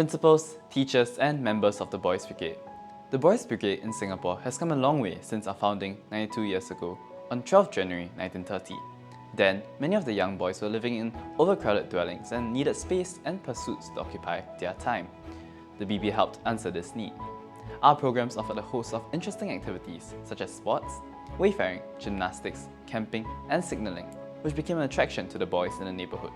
principals, teachers, and members of the Boys Brigade. The Boys Brigade in Singapore has come a long way since our founding 92 years ago, on 12 January 1930. Then, many of the young boys were living in overcrowded dwellings and needed space and pursuits to occupy their time. The BB helped answer this need. Our programs offered a host of interesting activities such as sports, wayfaring, gymnastics, camping, and signalling, which became an attraction to the boys in the neighborhood.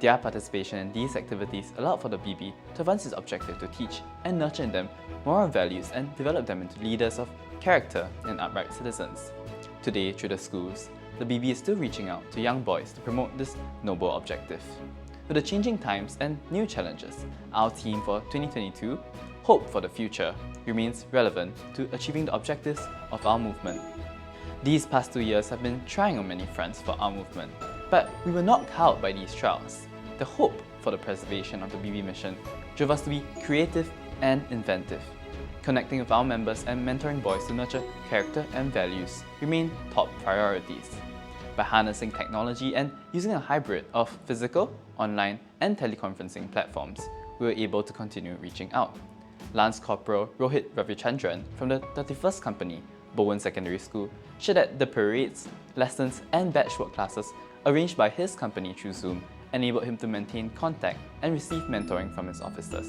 Their participation in these activities allowed for the BB to advance its objective to teach and nurture in them moral values and develop them into leaders of character and upright citizens. Today, through the schools, the BB is still reaching out to young boys to promote this noble objective. With the changing times and new challenges, our theme for 2022, Hope for the Future, remains relevant to achieving the objectives of our movement. These past 2 years have been trying on many fronts for our movement, but we were not cowed by these trials. The hope for the preservation of the BB mission drove us to be creative and inventive. Connecting with our members and mentoring boys to nurture character and values remain top priorities. By harnessing technology and using a hybrid of physical, online, and teleconferencing platforms, we were able to continue reaching out. Lance Corporal Rohit Ravichandran from the 31st Company, Bowen Secondary School, shared that the parades, lessons, and batch work classes arranged by his company through Zoom enabled him to maintain contact and receive mentoring from his officers.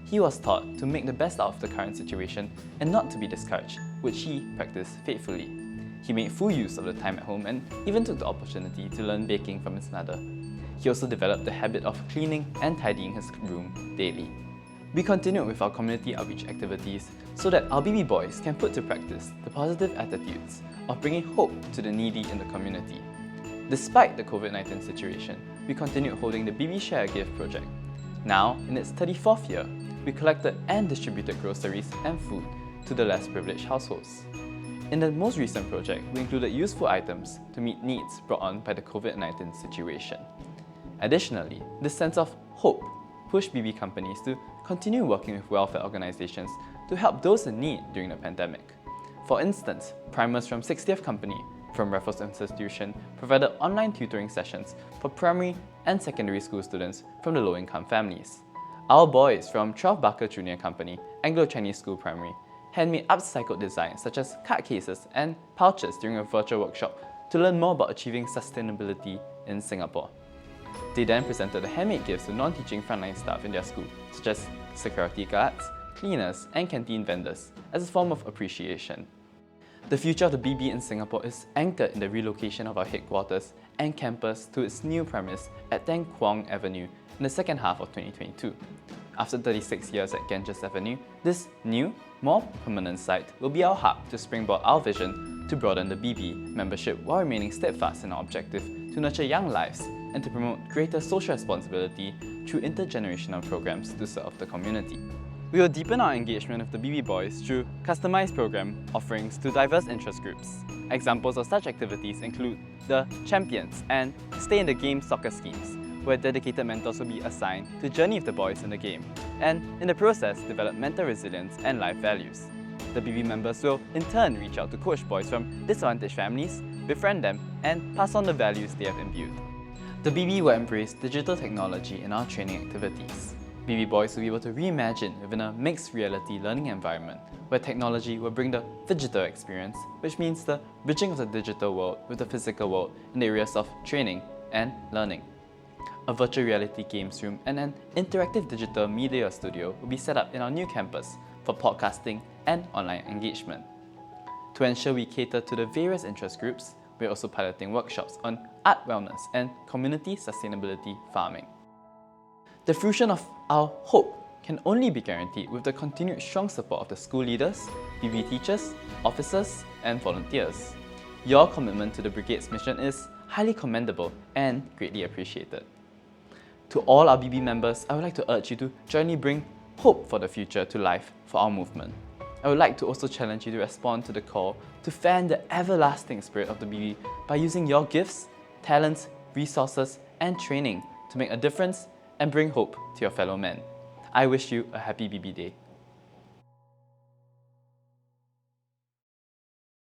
He was taught to make the best out of the current situation and not to be discouraged, which he practiced faithfully. He made full use of the time at home and even took the opportunity to learn baking from his mother. He also developed the habit of cleaning and tidying his room daily. We continued with our community outreach activities so that our BB boys can put to practice the positive attitudes of bringing hope to the needy in the community. Despite the COVID-19 situation, we continued holding the BB Share a Gift project. Now, in its 34th year, we collected and distributed groceries and food to the less privileged households. In the most recent project, we included useful items to meet needs brought on by the COVID-19 situation. Additionally, this sense of hope pushed BB companies to continue working with welfare organizations to help those in need during the pandemic. For instance, primers from 60th Company from Raffles Institution provided online tutoring sessions for primary and secondary school students from the low-income families. Our boys from 12 Barker Junior Company, Anglo-Chinese School Primary, handmade upcycled designs such as card cases and pouches during a virtual workshop to learn more about achieving sustainability in Singapore. They then presented the handmade gifts to non-teaching frontline staff in their school, such as security guards, cleaners, and canteen vendors, as a form of appreciation. The future of the BB in Singapore is anchored in the relocation of our headquarters and campus to its new premise at Teng Kwong Avenue in the second half of 2022. After 36 years at Ganges Avenue, this new, more permanent site will be our hub to springboard our vision to broaden the BB membership while remaining steadfast in our objective to nurture young lives and to promote greater social responsibility through intergenerational programs to serve the community. We will deepen our engagement with the BB boys through customized program offerings to diverse interest groups. Examples of such activities include the Champions and Stay in the Game soccer schemes, where dedicated mentors will be assigned to journey with the boys in the game, and in the process develop mental resilience and life values. The BB members will in turn reach out to coach boys from disadvantaged families, befriend them, and pass on the values they have imbued. The BB will embrace digital technology in our training activities. BB boys will be able to reimagine within a mixed reality learning environment where technology will bring the digital experience, which means the bridging of the digital world with the physical world in the areas of training and learning. A virtual reality games room and an interactive digital media studio will be set up in our new campus for podcasting and online engagement. To ensure we cater to the various interest groups, we're also piloting workshops on art wellness and community sustainability farming. The fruition of our hope can only be guaranteed with the continued strong support of the school leaders, BB teachers, officers, and volunteers. Your commitment to the Brigade's mission is highly commendable and greatly appreciated. To all our BB members, I would like to urge you to jointly bring hope for the future to life for our movement. I would like to also challenge you to respond to the call to fan the everlasting spirit of the BB by using your gifts, talents, resources, and training to make a difference and bring hope to your fellow men. I wish you a happy BB Day.